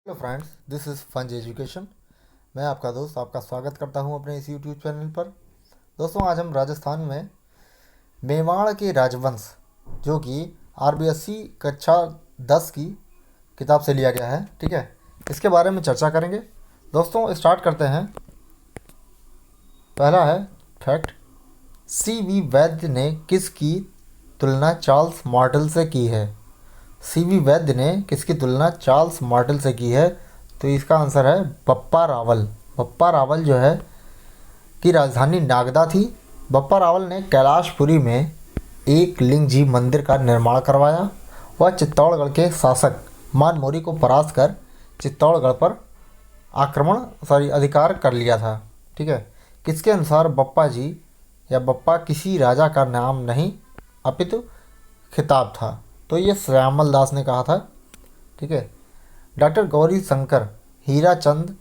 Hello friends, this is Funz Education. मैं आपका दोस्त आपका स्वागत करता हूं अपने इस यूट्यूब चैनल पर। दोस्तों, आज हम राजस्थान में मेवाड़ के राजवंश, जो कि आरबीएससी कक्षा 10 की किताब से लिया गया है, ठीक है, इसके बारे में चर्चा करेंगे। दोस्तों, स्टार्ट करते हैं। पहला है फैक्ट। सी.वी. वैद्य ने किसकी तुलना चार्ल्स मार्टेल से की है? सी.वी. वैद्य ने किसकी तुलना चार्ल्स मार्टेल से की है? तो इसका आंसर है बप्पा रावल। बप्पा रावल जो है की राजधानी नागदा थी। बप्पा रावल ने कैलाशपुरी में एक लिंगजी मंदिर का निर्माण करवाया। वह चित्तौड़गढ़ के शासक मानमोरी को परास्त कर चित्तौड़गढ़ पर अधिकार कर लिया था, ठीक है। किसके अनुसार बप्पा जी या बप्पा किसी राजा का नाम नहीं अपितु खिताब था? तो ये श्यामल दास ने कहा था, ठीक है। डॉक्टर गौरी शंकर हीराचंद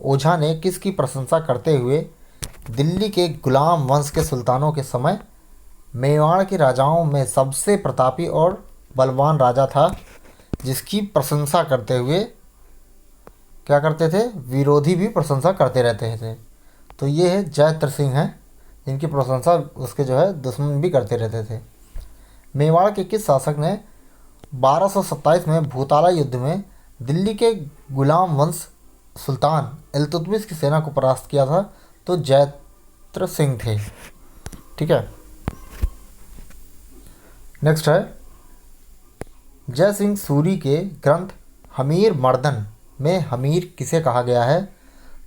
ओझा ने किसकी प्रशंसा करते हुए दिल्ली के गुलाम वंश के सुल्तानों के समय मेवाड़ के राजाओं में सबसे प्रतापी और बलवान राजा था, जिसकी प्रशंसा करते हुए क्या करते थे? विरोधी भी प्रशंसा करते रहते थे। तो ये है जयत्र सिंह हैं, जिनकी प्रशंसा उसके जो है दुश्मन भी करते रहते थे। मेवाड़ के किस शासक ने 1227 में भूताला युद्ध में दिल्ली के गुलाम वंश सुल्तान इल्तुतमिश की सेना को परास्त किया था? तो जयत्र सिंह थे, ठीक है। नेक्स्ट है, जय सिंह सूरी के ग्रंथ हमीर मर्दन में हमीर किसे कहा गया है?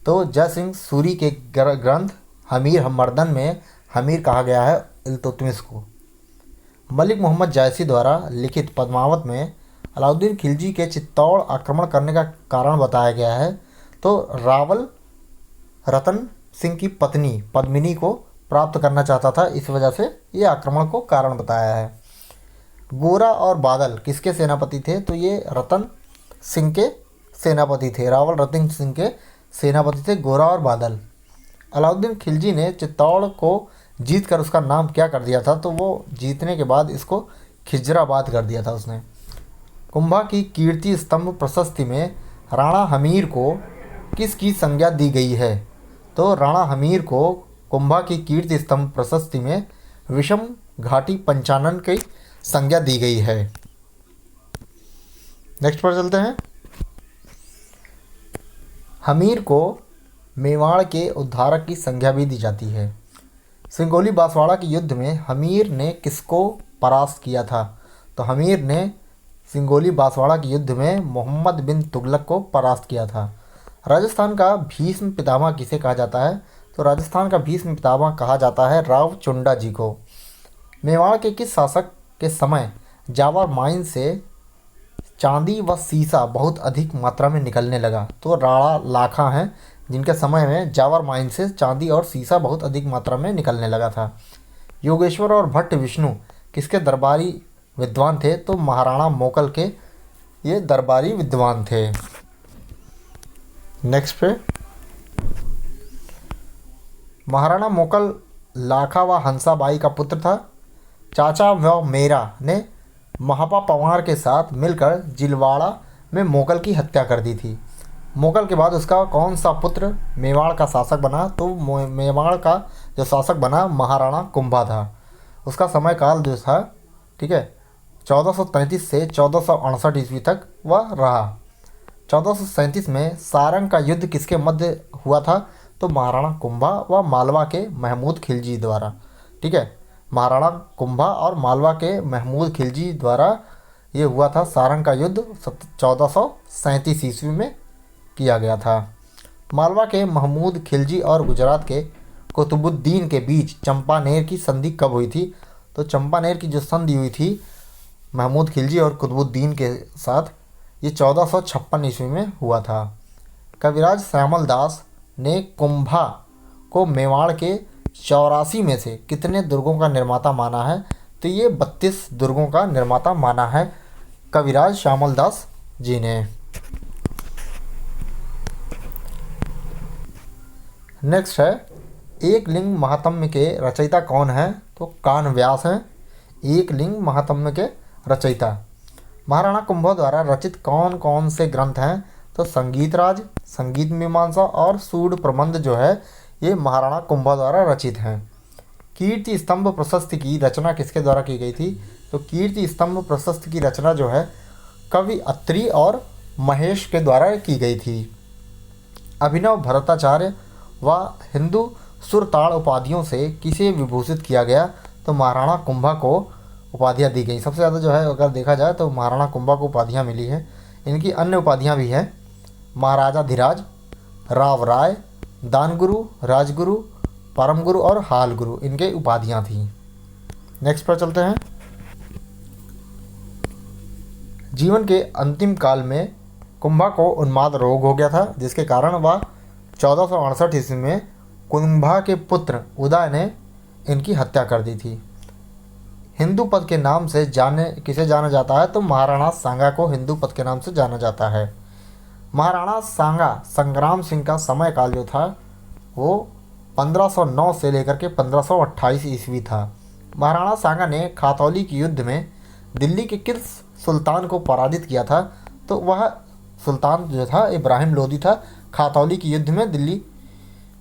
तो जय सिंह सूरी के ग्रंथ हमीर मर्दन में हमीर कहा गया है इल्तुतमिश को। मलिक मोहम्मद जायसी द्वारा लिखित पद्मावत में अलाउद्दीन खिलजी के चित्तौड़ आक्रमण करने का कारण बताया गया है। तो रावल रतन सिंह की पत्नी पद्मिनी को प्राप्त करना चाहता था, इस वजह से ये आक्रमण को कारण बताया है। गोरा और बादल किसके सेनापति थे? तो ये रतन सिंह के सेनापति थे। रावल रतन सिंह के सेनापति थे गोरा और बादल। अलाउद्दीन खिलजी ने चित्तौड़ को जीत कर उसका नाम क्या कर दिया था? तो वो जीतने के बाद इसको खिजराबाद कर दिया था उसने। कुंभा की कीर्ति स्तंभ प्रशस्ति में राणा हमीर को किसकी संज्ञा दी गई है? तो राणा हमीर को कुंभा की कीर्ति स्तंभ प्रशस्ति में विषम घाटी पंचानन की संज्ञा दी गई है। नेक्स्ट पर चलते हैं। हमीर को मेवाड़ के उद्धारक की संज्ञा भी दी जाती है। सिंगोली बांसवाड़ा के युद्ध में हमीर ने किसको परास्त किया था? तो हमीर ने सिंगोली बांसवाड़ा के युद्ध में मोहम्मद बिन तुगलक को परास्त किया था। राजस्थान का भीष्म पितामह किसे कहा जाता है? तो राजस्थान का भीष्म पितामह कहा जाता है राव चुंडा जी को। मेवाड़ के किस शासक के समय जावर माइन से चांदी व सीसा बहुत अधिक मात्रा में निकलने लगा? तो राणा लाखा हैं, जिनके समय में जावर माइन से चांदी और सीसा बहुत अधिक मात्रा में निकलने लगा था। योगेश्वर और भट्ट विष्णु किसके दरबारी विद्वान थे? तो महाराणा मोकल के ये दरबारी विद्वान थे। नेक्स्ट पे, महाराणा मोकल लाखा व हंसाबाई का पुत्र था। चाचा व मेरा ने महापा पवार के साथ मिलकर जिलवाड़ा में मोकल की हत्या कर दी थी। मोगल के बाद उसका कौन सा पुत्र मेवाड़ का शासक बना? तो मेवाड़ का जो शासक बना महाराणा कुंभा था। उसका समय काल जो था, ठीक है, 1433 से 1468 ईस्वी तक वह रहा। 1437 में सारंग का युद्ध किसके मध्य हुआ था? तो महाराणा कुंभा व मालवा के महमूद खिलजी द्वारा, ठीक है। महाराणा कुंभा और मालवा के महमूद खिलजी द्वारा ये हुआ था सारंग का युद्ध 1437 ईस्वी में किया गया था। मालवा के महमूद खिलजी और गुजरात के कुतुबुद्दीन के बीच चंपानेर की संधि कब हुई थी? तो चंपानेर की जो संधि हुई थी महमूद खिलजी और कुतुबुद्दीन के साथ, ये 1456 ईस्वी में हुआ था। कविराज श्यामल दास ने कुंभा को मेवाड़ के 84 में से कितने दुर्गों का निर्माता माना है? तो ये 32 दुर्गों का निर्माता माना है कविराज श्यामल दास जी ने। नेक्स्ट है, एक लिंग महात्म्य के रचयिता कौन है? तो कान व्यास हैं एक लिंग महात्म्य के रचयिता। महाराणा कुंभा द्वारा रचित कौन कौन से ग्रंथ हैं? तो संगीत राज, संगीत मीमांसा और सूड प्रबंध जो है ये महाराणा कुंभा द्वारा रचित हैं। कीर्ति स्तंभ प्रशस्ति की रचना किसके द्वारा की गई थी? तो कीर्ति स्तंभ प्रशस्ति की रचना जो है कवि अत्रि और महेश के द्वारा की गई थी। अभिनव भट्टाचार्य व हिंदू सुरताड़ उपाधियों से किसे विभूषित किया गया? तो महाराणा कुंभा को उपाधियाँ दी गई। सबसे ज़्यादा जो है अगर देखा जाए तो महाराणा कुंभा को उपाधियाँ मिली हैं। इनकी अन्य उपाधियाँ भी हैं, महाराजा धीराज, राव राय, दानगुरु, राजगुरु, परम गुरु और हाल गुरु इनके उपाधियाँ थीं। नेक्स्ट पर चलते हैं। जीवन के अंतिम काल में कुंभा को उन्माद रोग हो गया था, जिसके कारण वह 1468 ईस्वी में कुंभा के पुत्र उदय ने इनकी हत्या कर दी थी। हिंदू पद के नाम से किसे जाना जाता है? तो महाराणा सांगा को हिंदू पद के नाम से जाना जाता है। महाराणा सांगा संग्राम सिंह का समय काल जो था वो 1509 से लेकर के 1528 ईस्वी था। महाराणा सांगा ने खातौली के युद्ध में दिल्ली के किस सुल्तान को पराजित किया था? तो वह सुल्तान जो था इब्राहिम लोदी था। खातौली के युद्ध में दिल्ली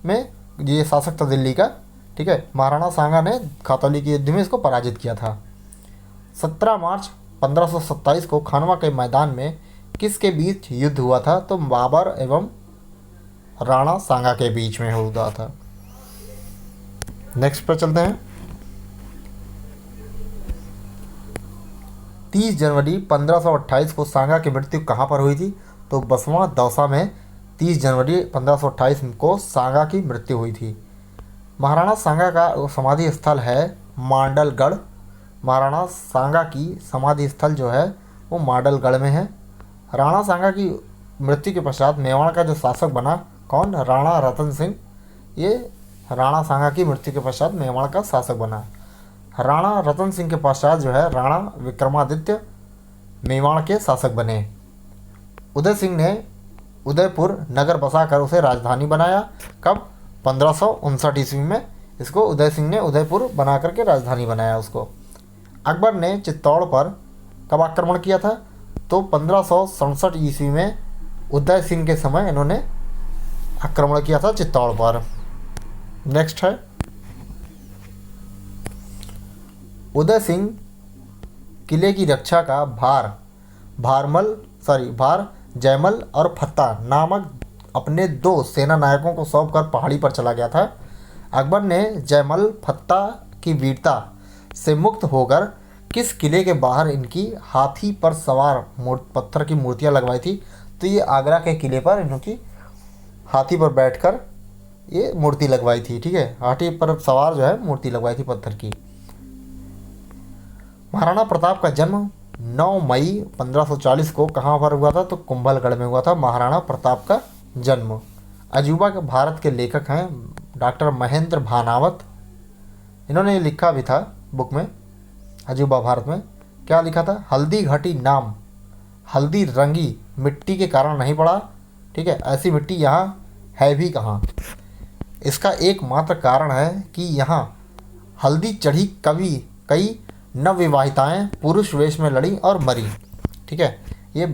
में ये शासक था दिल्ली का, ठीक है। महाराणा सांगा ने खातौली के युद्ध में इसको पराजित किया था। 17 मार्च 1527 को खानवा के मैदान में किसके बीच युद्ध हुआ था? तो बाबर एवं राणा सांगा के बीच में हुआ था। नेक्स्ट पर चलते हैं। 30 जनवरी 1528 को सांगा की मृत्यु कहाँ पर हुई थी? तो बसवां दौसा में 30 जनवरी 1528 को सांगा की मृत्यु हुई थी। महाराणा सांगा का समाधि स्थल है मांडलगढ़। महाराणा सांगा की समाधि स्थल जो है वो मांडलगढ़ में है। राणा सांगा की मृत्यु के पश्चात मेवाड़ का जो शासक बना कौन? राणा रतन सिंह। ये राणा सांगा की मृत्यु के पश्चात मेवाड़ का शासक बना। राणा रतन सिंह के पश्चात जो है राणा विक्रमादित्य मेवाड़ के शासक बने। उदय सिंह ने उदयपुर नगर बसाकर उसे राजधानी बनाया। कब? 1559 ईस्वी में इसको उदय सिंह ने उदयपुर बना करके राजधानी बनाया उसको। अकबर ने चित्तौड़ पर कब आक्रमण किया था? तो 1567 ईस्वी में उदय सिंह के समय इन्होंने आक्रमण किया था चित्तौड़ पर। नेक्स्ट है उदय सिंह किले की रक्षा का भार जयमल और फत्ता नामक अपने 2 सेना नायकों को सौंपकर पहाड़ी पर चला गया था। अकबर ने जयमल फत्ता की वीरता से मुक्त होकर किस किले के बाहर इनकी हाथी पर सवार पत्थर की मूर्तियां लगवाई थी? तो ये आगरा के किले पर इनकी हाथी पर बैठकर ये मूर्ति लगवाई थी, ठीक है। हाथी पर सवार जो है मूर्ति लगवाई थी पत्थर की। महाराणा प्रताप का जन्म 9 मई 1540 को कहाँ पर हुआ था? तो कुंभलगढ़ में हुआ था महाराणा प्रताप का जन्म। अजूबा के भारत के लेखक हैं डॉक्टर महेंद्र भानावत। इन्होंने लिखा भी था बुक में अजूबा भारत में। क्या लिखा था? हल्दी घाटी नाम हल्दी रंगी मिट्टी के कारण नहीं पड़ा, ठीक है। ऐसी मिट्टी यहाँ है भी कहाँ? इसका एकमात्र कारण है कि यहाँ हल्दी चढ़ी कई नवविवाहिताएं पुरुष वेश में लड़ी और मरी, ठीक है। ये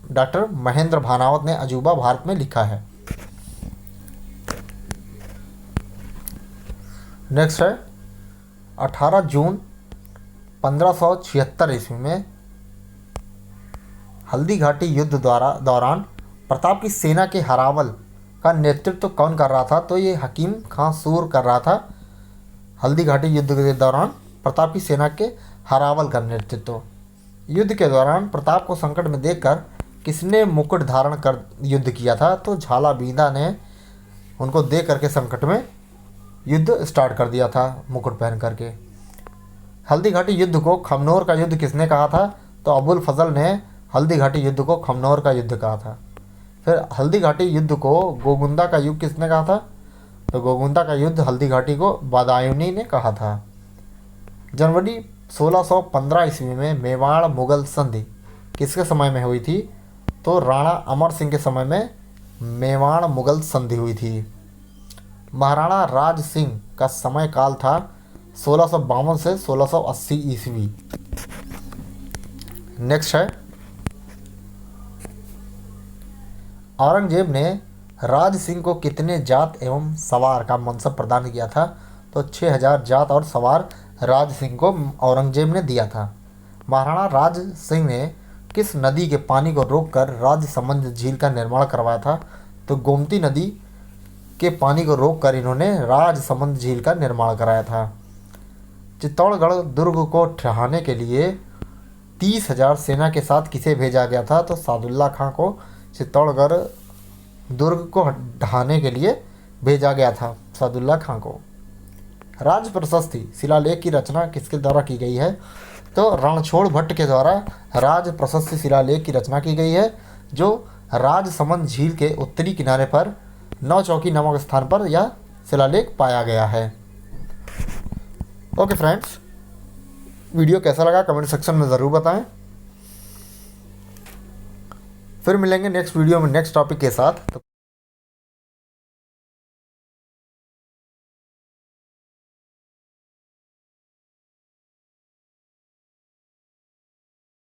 डॉक्टर महेंद्र भानावत ने अजूबा भारत में लिखा है। नेक्स्ट है 18 जून 1576 ईस्वी में हल्दी घाटी युद्ध दौरान प्रताप की सेना के हरावल का नेतृत्व कौन कर रहा था? तो ये हकीम खां सूर कर रहा था। हल्दी घाटी युद्ध के दौरान प्रताप की सेना के हरावल का नेतृत्व। युद्ध के दौरान प्रताप को संकट में देखकर किसने मुकुट धारण कर युद्ध किया था? तो झाला बींदा ने उनको देख करके संकट में युद्ध स्टार्ट कर दिया था मुकुट पहन करके। हल्दी घाटी युद्ध को खमनोर का युद्ध किसने कहा था? तो अबुल फजल ने हल्दी घाटी युद्ध को खमनोर का युद्ध कहा था। फिर हल्दी घाटी युद्ध को गोगुंदा का युद्ध किसने कहा था? तो गोगुंदा का युद्ध हल्दी घाटी को बदायूनी ने कहा था। जनवरी 1615 ईस्वी में मेवाड़ मुगल संधि किसके समय में हुई थी? तो राणा अमर सिंह के समय में मेवाड़ मुगल संधि हुई थी। महाराणा राज सिंह का समय काल था 1652 से 1680 ईस्वी। नेक्स्ट है औरंगजेब ने राज सिंह को कितने जात एवं सवार का मनसब प्रदान किया था? तो 6000 जात और सवार राज सिंह को औरंगजेब ने दिया था। महाराणा राज सिंह ने किस नदी के पानी को रोककर राजसमंद झील का निर्माण करवाया था? तो गोमती नदी के पानी को रोककर इन्होंने राजसमंद झील का निर्माण कराया था। चित्तौड़गढ़ दुर्ग को ढहाने के लिए 30,000 सेना के साथ किसे भेजा गया था? तो सादुल्ला खां को चित्तौड़गढ़ दुर्ग को ढहाने के लिए भेजा गया था, सादुल्ला खां को। राज प्रशस्ति शिलालेख की रचना किसके द्वारा की गई है? तो रणछोड़ भट्ट के द्वारा राज प्रशस्ति शिलालेख की रचना की गई है, जो राजसमंद झील के उत्तरी किनारे पर नौचौकी नामक स्थान पर यह शिलालेख पाया गया है। ओके फ्रेंड्स, वीडियो कैसा लगा कमेंट सेक्शन में ज़रूर बताएं। फिर मिलेंगे नेक्स्ट वीडियो में नेक्स्ट टॉपिक के साथ।